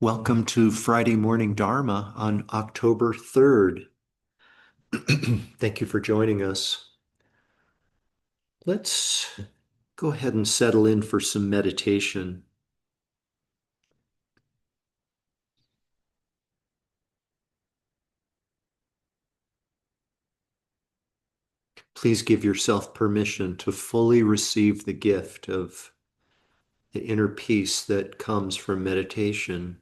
Welcome to Friday Morning Dharma on October 3rd. Thank you for joining us. Let's go ahead and settle in for some meditation. Please give yourself permission to fully receive the gift of the inner peace that comes from meditation.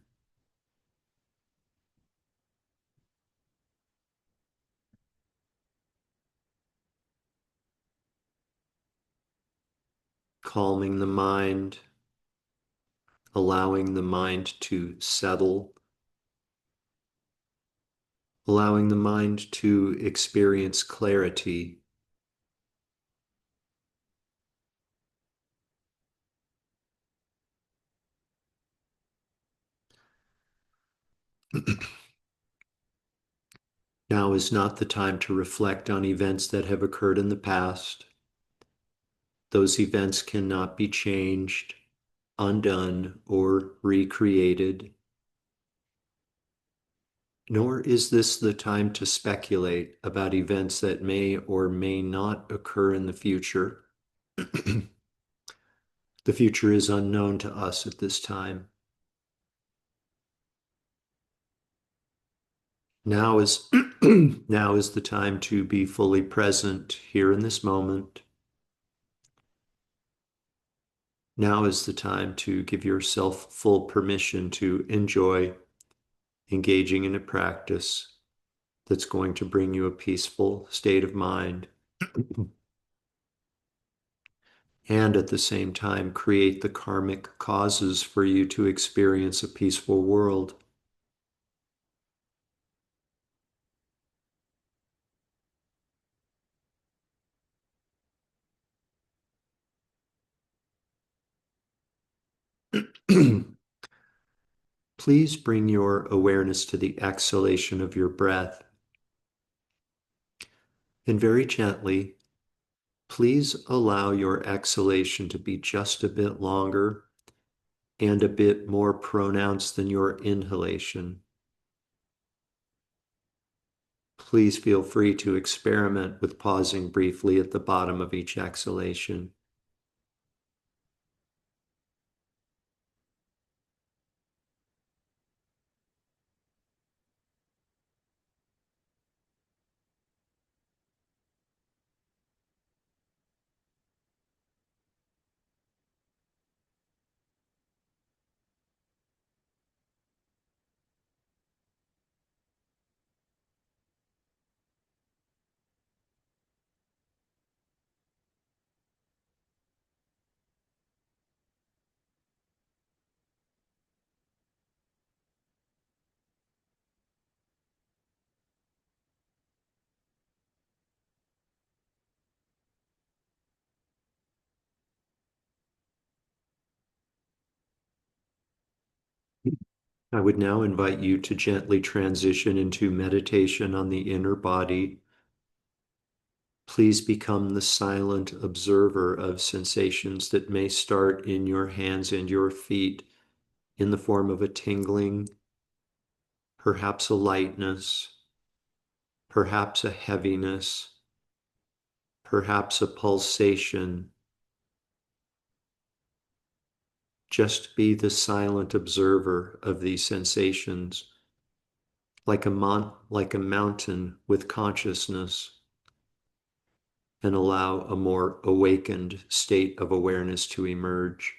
Calming the mind, allowing the mind to settle, allowing the mind to experience clarity. Now is not the time to reflect on events that have occurred in the past. Those events cannot be changed, undone, or recreated. Nor is this the time to speculate about events that may or may not occur in the future. The future is unknown to us at this time. Now is now is the time to be fully present here in this moment. Now is the time to give yourself full permission to enjoy engaging in a practice that's going to bring you a peaceful state of mind and at the same time create the karmic causes for you to experience a peaceful world. Please bring your awareness to the exhalation of your breath. And very gently, please allow your exhalation to be just a bit longer and a bit more pronounced than your inhalation. Please feel free to experiment with pausing briefly at the bottom of each exhalation. I would now invite you to gently transition into meditation on the inner body. Please become the silent observer of sensations that may start in your hands and your feet in the form of a tingling, perhaps a lightness, perhaps a heaviness, perhaps a pulsation. Just be the silent observer of these sensations, like a mountain with consciousness, and allow a more awakened state of awareness to emerge.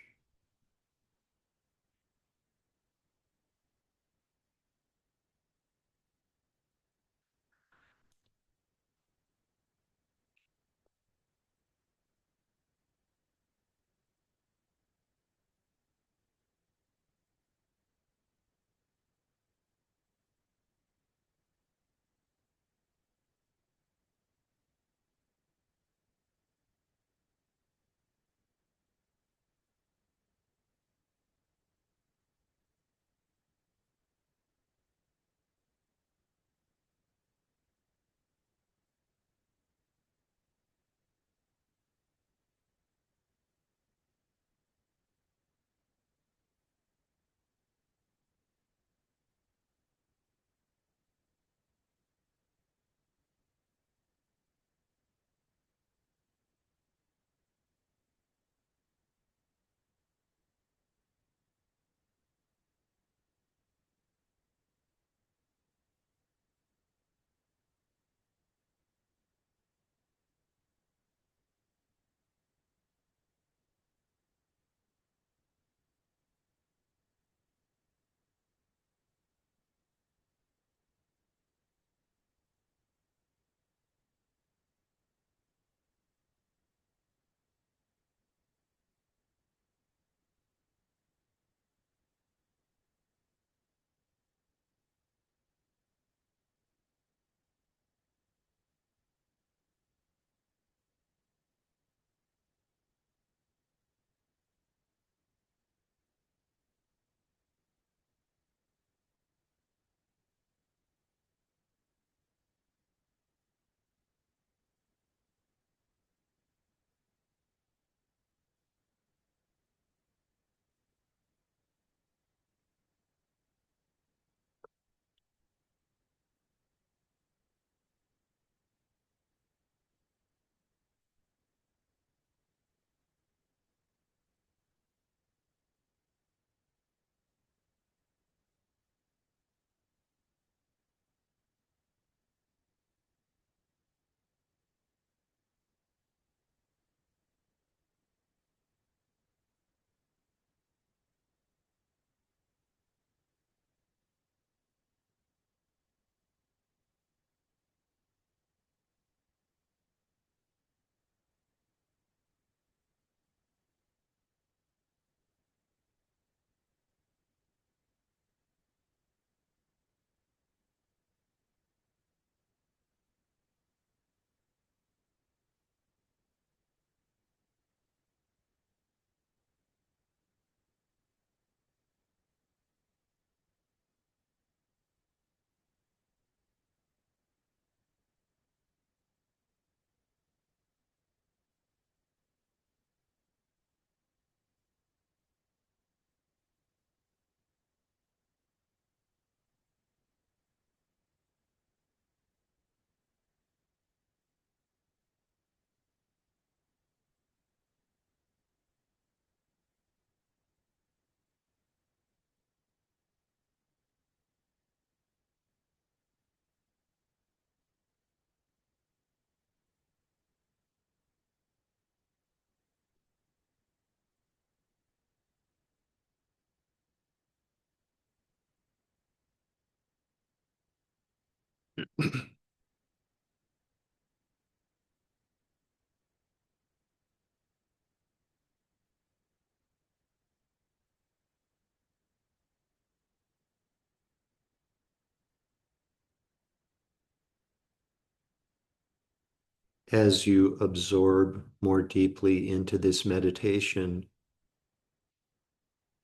As you absorb more deeply into this meditation,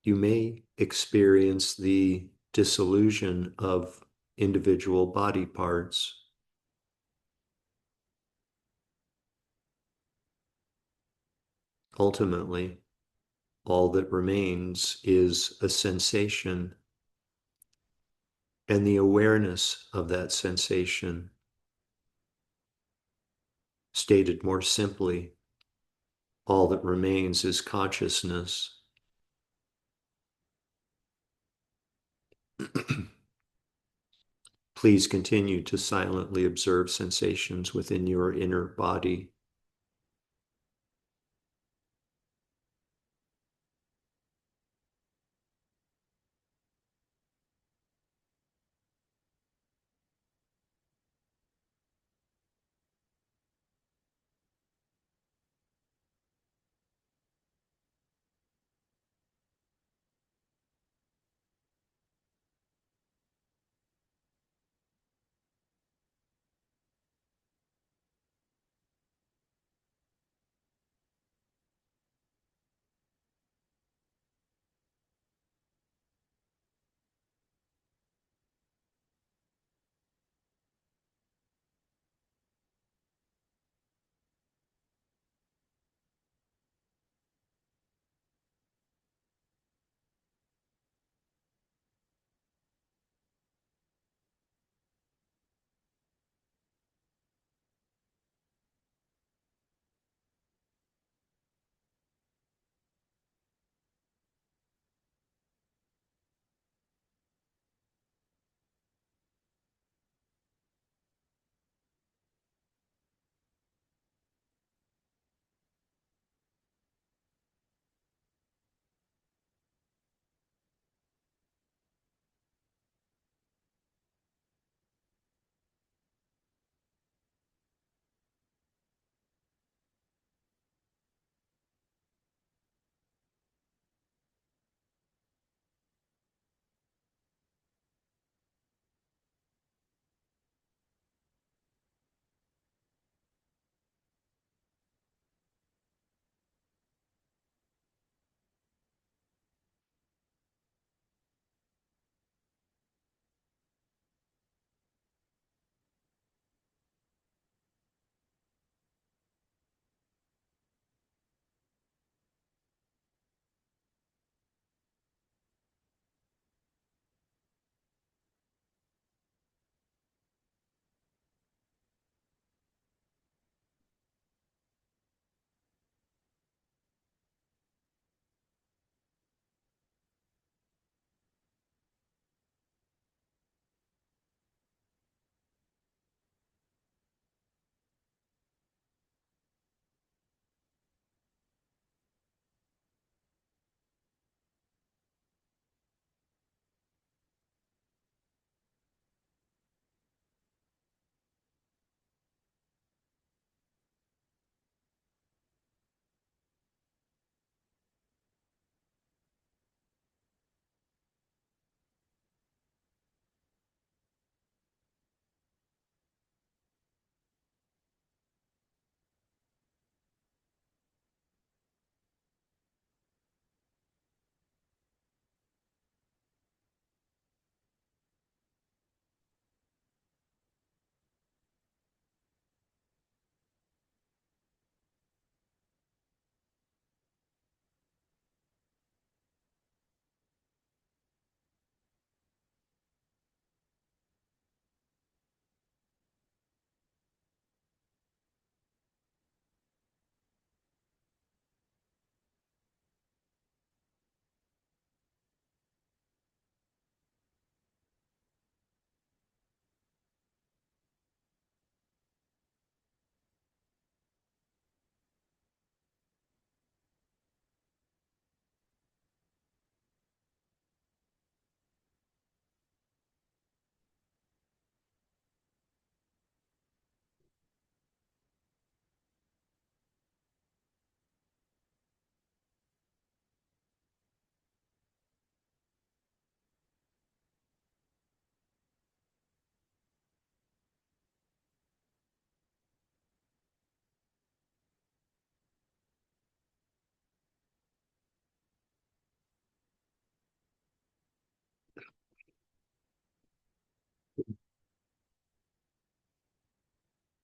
you may experience the dissolution of individual body parts. Ultimately, all that remains is a sensation and the awareness of that sensation. Stated more simply, all that remains is consciousness. Please continue to silently observe sensations within your inner body.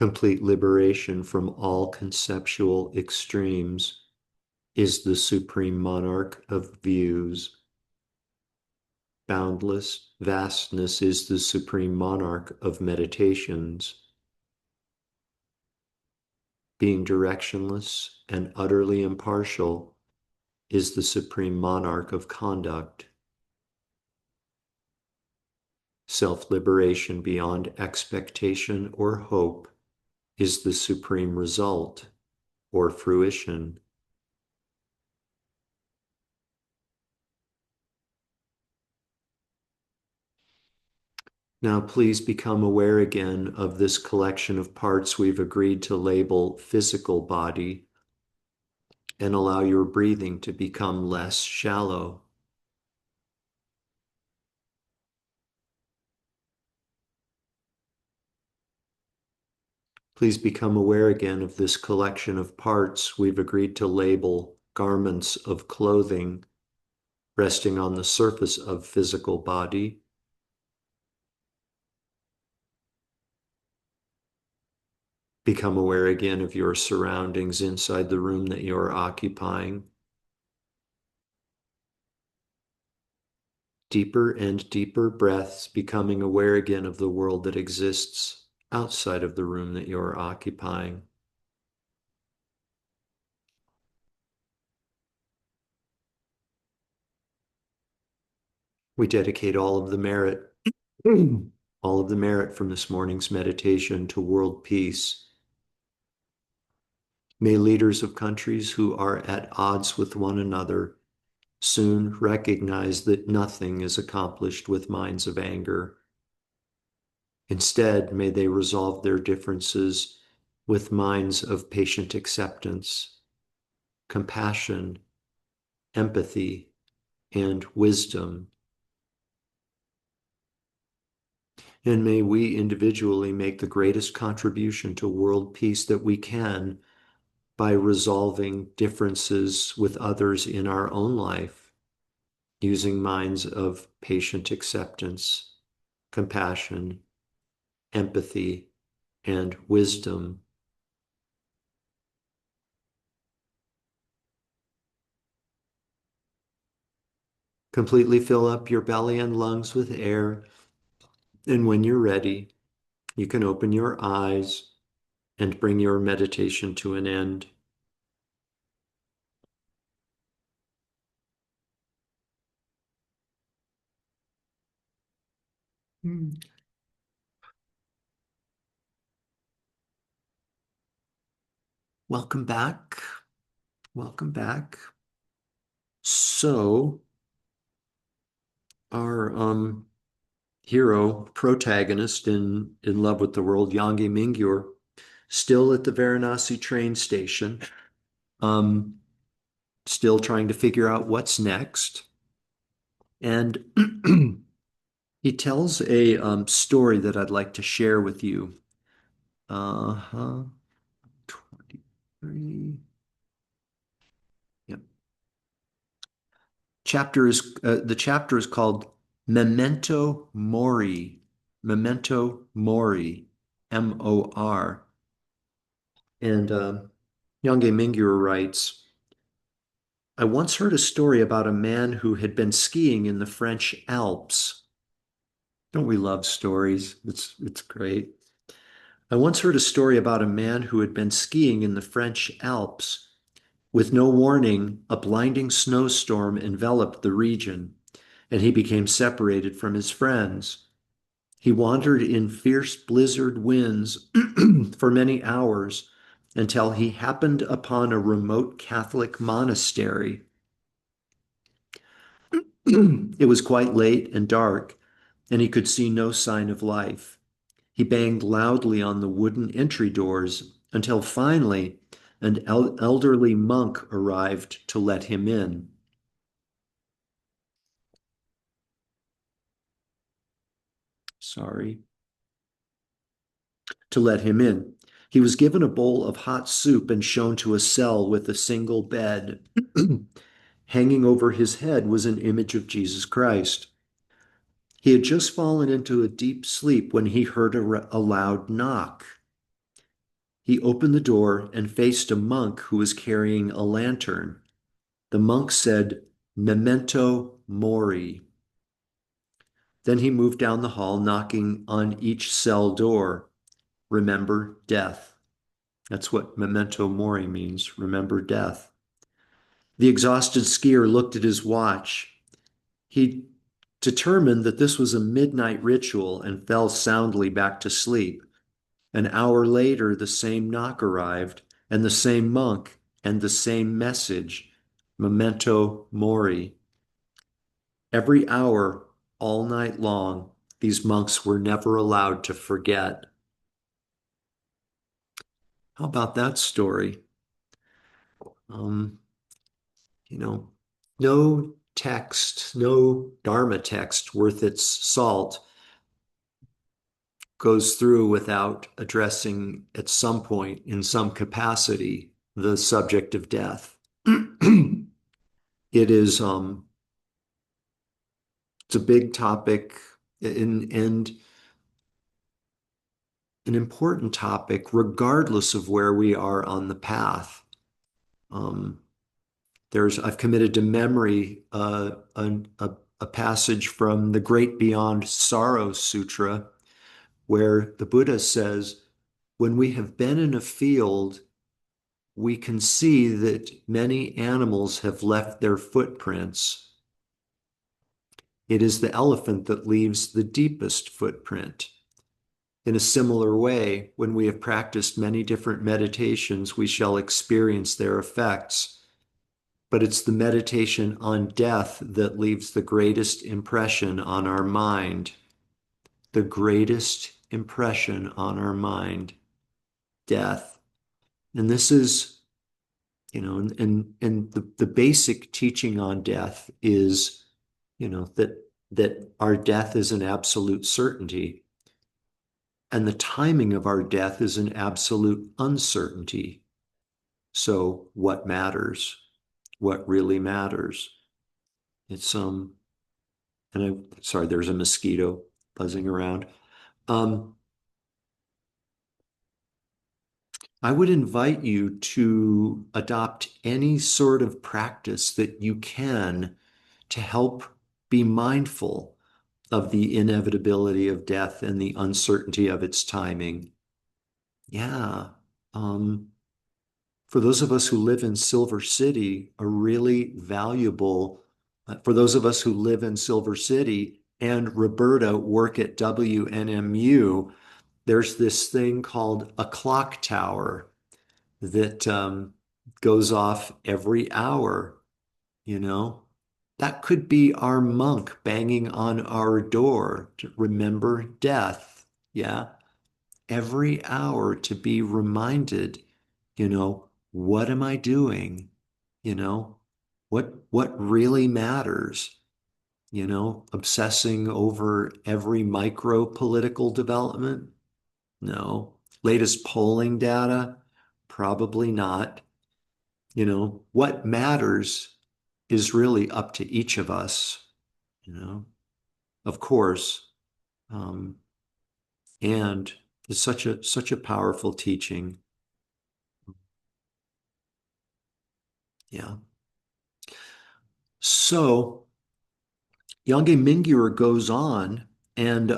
Complete liberation from all conceptual extremes is the supreme monarch of views. Boundless vastness is the supreme monarch of meditations. Being directionless and utterly impartial is the supreme monarch of conduct. Self-liberation beyond expectation or hope is the supreme result or fruition. Now, please become aware again of this collection of parts we've agreed to label physical body and allow your breathing to become less shallow. Please become aware again of this collection of parts we've agreed to label garments of clothing resting on the surface of physical body. Become aware again of your surroundings inside the room that you're occupying. Deeper and deeper breaths, becoming aware again of the world that exists outside of the room that you're occupying. We dedicate all of the merit, all of the merit from this morning's meditation to world peace. May leaders of countries who are at odds with one another soon recognize that nothing is accomplished with minds of anger. Instead, may they resolve their differences with minds of patient acceptance, compassion, empathy, and wisdom. And may we individually make the greatest contribution to world peace that we can by resolving differences with others in our own life, using minds of patient acceptance, compassion, empathy, and wisdom. Completely fill up your belly and lungs with air, and when you're ready, you can open your eyes and bring your meditation to an end. Welcome back. Welcome back. So, our hero, protagonist in Love with the World, Yangi Mingyur, still at the Varanasi train station, um, still trying to figure out what's next. And he tells a story that I'd like to share with you. Uh-huh. 23. Yep. The chapter is called Memento Mori. Memento Mori, M-O-R. And Yange Mingyur writes, I once heard a story about a man who had been skiing in the French Alps. Don't we love stories? It's great. I once heard a story about a man who had been skiing in the French Alps. With no warning, a blinding snowstorm enveloped the region, and he became separated from his friends. He wandered in fierce blizzard winds for many hours until he happened upon a remote Catholic monastery. It was quite late and dark, and he could see no sign of life. He banged loudly on the wooden entry doors until finally an elderly monk arrived to let him in. Sorry. To let him in. He was given a bowl of hot soup and shown to a cell with a single bed. Hanging over his head was an image of Jesus Christ. He had just fallen into a deep sleep when he heard a loud knock. He opened the door and faced a monk who was carrying a lantern. The monk said, Memento Mori. Then he moved down the hall, knocking on each cell door. Remember death. That's what memento mori means. Remember death. The exhausted skier looked at his watch. He determined that this was a midnight ritual and fell soundly back to sleep. An hour later, the same knock arrived, and the same monk, and the same message, Memento Mori. Every hour, all night long, these monks were never allowed to forget. How about that story? Um, you know, no text, no Dharma text worth its salt goes through without addressing at some point, in some capacity, the subject of death. It is it's a big topic and an important topic, regardless of where we are on the path. Um, I've committed to memory a passage from the Great Beyond Sorrow Sutra, where the Buddha says, when we have been in a field, we can see that many animals have left their footprints. It is the elephant that leaves the deepest footprint. In a similar way, when we have practiced many different meditations, we shall experience their effects. But it's the meditation on death that leaves the greatest impression on our mind. The greatest impression on our mind, death. And this is, and the basic teaching on death is, that our death is an absolute certainty. And the timing of our death is an absolute uncertainty. So what matters? What really matters? It's and I sorry, there's a mosquito buzzing around. Um, I would invite you to adopt any sort of practice that you can to help be mindful of the inevitability of death and the uncertainty of its timing. Yeah. Um, for those of us who live in Silver City, a really valuable, for those of us who live in Silver City and Roberta work at WNMU, there's this thing called a clock tower that goes off every hour, you know? That could be our monk banging on our door to remember death. Yeah. Every hour to be reminded, what am I doing? You know, what really matters? Obsessing over every micro political development? No. Latest polling data? Probably not. What matters is really up to each of us, you know, of course. Um, and it's such a powerful teaching. Yeah. So Yange Mingyur goes on, and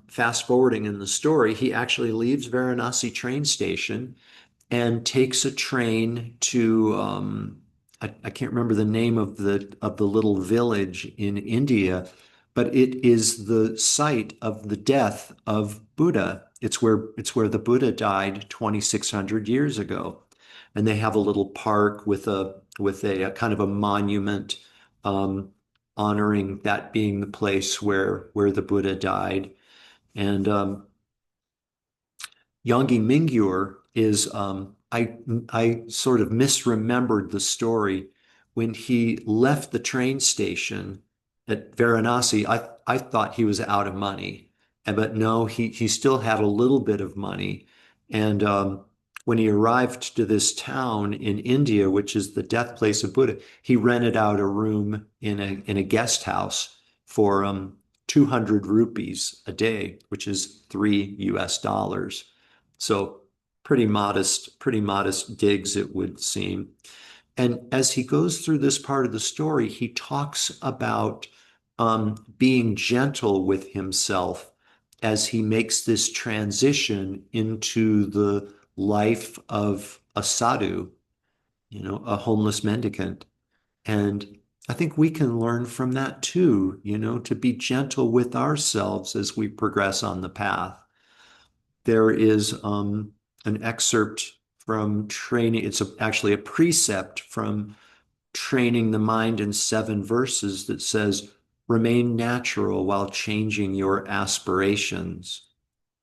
fast forwarding in the story, he actually leaves Varanasi train station and takes a train to I can't remember the name of the little village in India, but it is the site of the death of Buddha. It's where the Buddha died 2,600 years ago, and they have a little park with a kind of a monument um, honoring that being the place where the Buddha died. And Yangi Mingyur is I sort of misremembered the story when he left the train station at Varanasi. I thought he was out of money, but no, he still had a little bit of money. And when he arrived to this town in India, which is the death place of Buddha, he rented out a room in a guest house for 200 rupees a day, which is $3. So pretty modest digs, it would seem. And as he goes through this part of the story, he talks about being gentle with himself as he makes this transition into the life of a sadhu, a homeless mendicant. And I think we can learn from that too, to be gentle with ourselves as we progress on the path. There is an excerpt from training, actually a precept from training the mind in 7 verses that says, remain natural while changing your aspirations.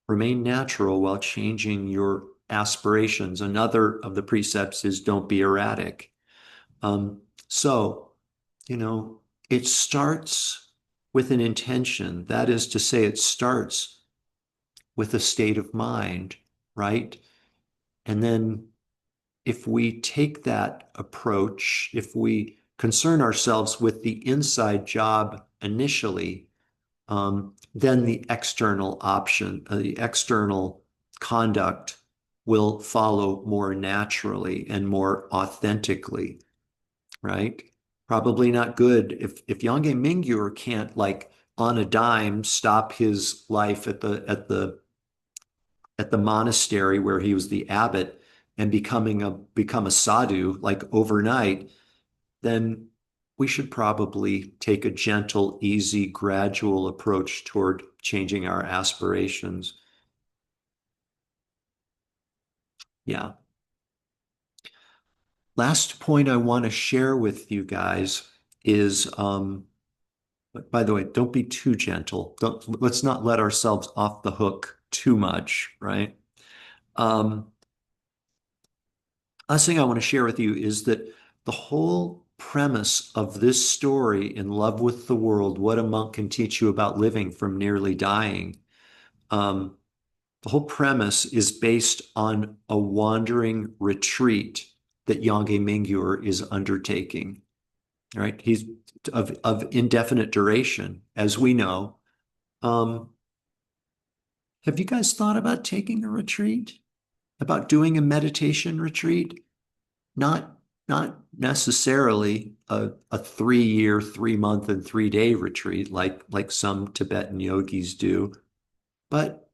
Remain natural while changing your aspirations. Another of the precepts is don't be erratic. So, you know, it starts with an intention. That is to say, it starts with a state of mind, right? And then if we take that approach, if we concern ourselves with the inside job initially, then the external option, the external conduct will follow more naturally and more authentically, right? Probably not good if Yangye Mingyur can't like on a dime stop his life at the monastery where he was the abbot and become a sadhu like overnight, then we should probably take a gentle, easy, gradual approach toward changing our aspirations. Yeah. Last point I want to share with you guys is, but by the way, don't be too gentle. Let's not let ourselves off the hook too much, right? Um, Last thing I want to share with you is that the whole premise of this story, In Love with the World, What a Monk Can Teach You About Living from Nearly Dying, um, the whole premise is based on a wandering retreat that Yangye Mingyur is undertaking, right? He's of indefinite duration, as we know. Um, have you guys thought about taking a retreat? About doing a meditation retreat? Not necessarily a 3 year, 3 month, and 3 day retreat like some Tibetan yogis do, but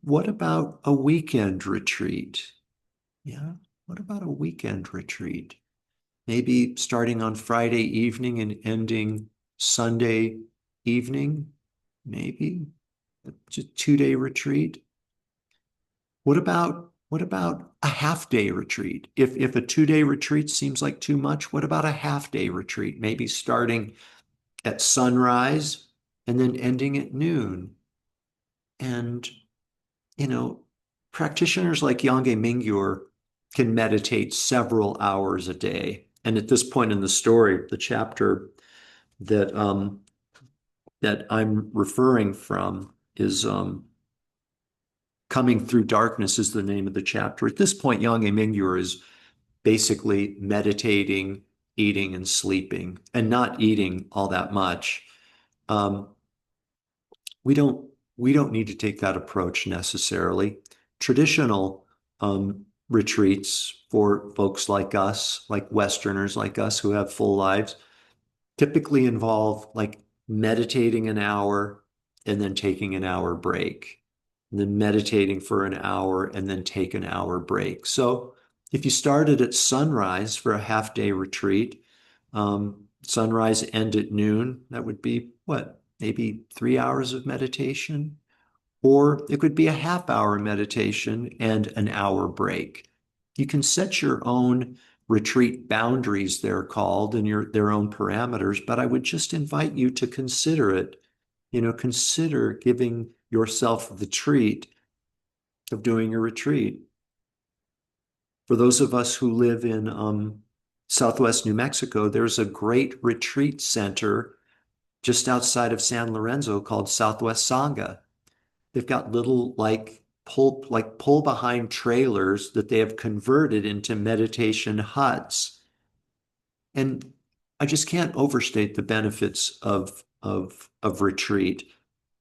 what about a weekend retreat? Yeah, what about a weekend retreat? Maybe starting on Friday evening and ending Sunday evening, maybe just 2 day retreat. What about a half day retreat? If a 2 day retreat seems like too much, what about a half day retreat? Maybe starting at sunrise and then ending at noon. And, you know, practitioners like Yangye Mingyur can meditate several hours a day. And at this point in the story, the chapter that that I'm referring from is Coming Through Darkness is the name of the chapter. At this point, Yangye Mingyur is basically meditating, eating, and sleeping, and not eating all that much. Um, we don't we don't need to take that approach necessarily. Traditional retreats for folks like us, like Westerners like us who have full lives, typically involve like meditating an hour and then taking an hour break, and then meditating for an hour and then take an hour break. So if you started at sunrise for a half day retreat, sunrise end at noon, that would be what, maybe 3 hours of meditation? Or it could be a half-hour meditation and an hour break. You can set your own retreat boundaries, they're called, and their own parameters, but I would just invite you to consider it. Consider giving yourself the treat of doing a retreat. For those of us who live in Southwest New Mexico, there's a great retreat center just outside of San Lorenzo called Southwest Sangha. They've got little pull behind trailers that they have converted into meditation huts. And I just can't overstate the benefits of retreat.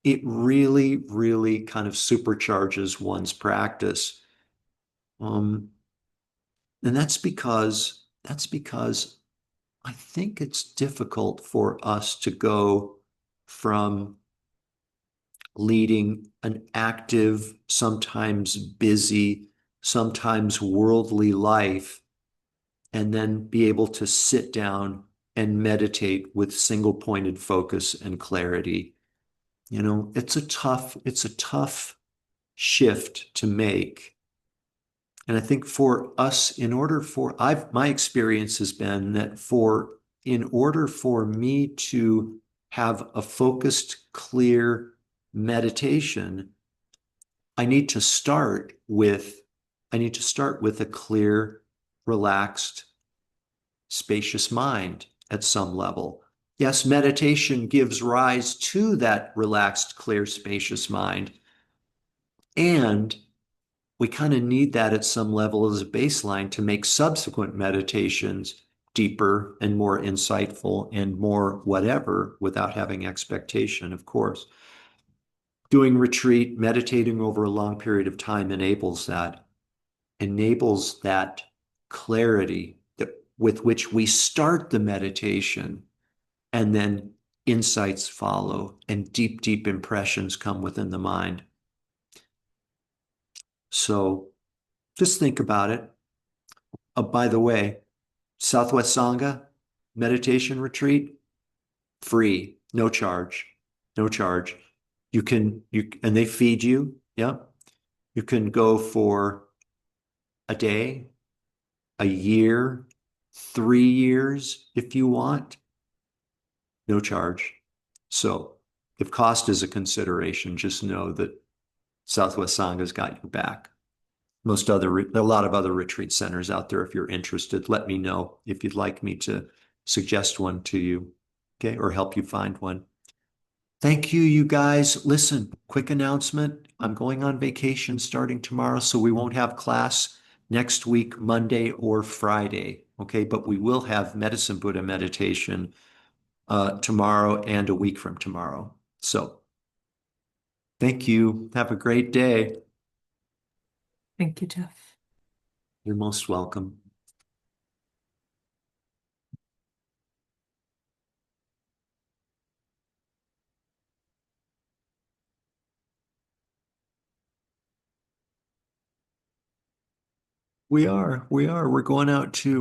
It really, really kind of supercharges one's practice. Um, and that's because I think it's difficult for us to go from leading an active, sometimes busy, sometimes worldly life, and then be able to sit down and meditate with single pointed focus and clarity. It's a tough shift to make. And I think for us, my experience has been that in order for me to have a focused, clear meditation, I need to start with, I need to start with a clear, relaxed, spacious mind at some level. Yes, meditation gives rise to that relaxed, clear, spacious mind. And we kind of need that at some level as a baseline to make subsequent meditations deeper and more insightful and more whatever without having expectation, of course. Doing retreat, meditating over a long period of time enables that clarity with which we start the meditation, and then insights follow and deep, deep impressions come within the mind. So just think about it. By the way, Southwest Sangha meditation retreat, free, no charge, no charge. And they feed you. Yeah. You can go for a day, a year, 3 years if you want, no charge. So if cost is a consideration, just know that Southwest Sangha's got your back. A lot of other retreat centers out there. If you're interested, let me know if you'd like me to suggest one to you, okay, or help you find one. Thank you, you guys. Listen, quick announcement. I'm going on vacation starting tomorrow, so we won't have class next week, Monday or Friday, okay? But we will have Medicine Buddha meditation tomorrow and a week from tomorrow. So thank you. Have a great day. Thank you, Jeff. You're most welcome. We are. We're going out to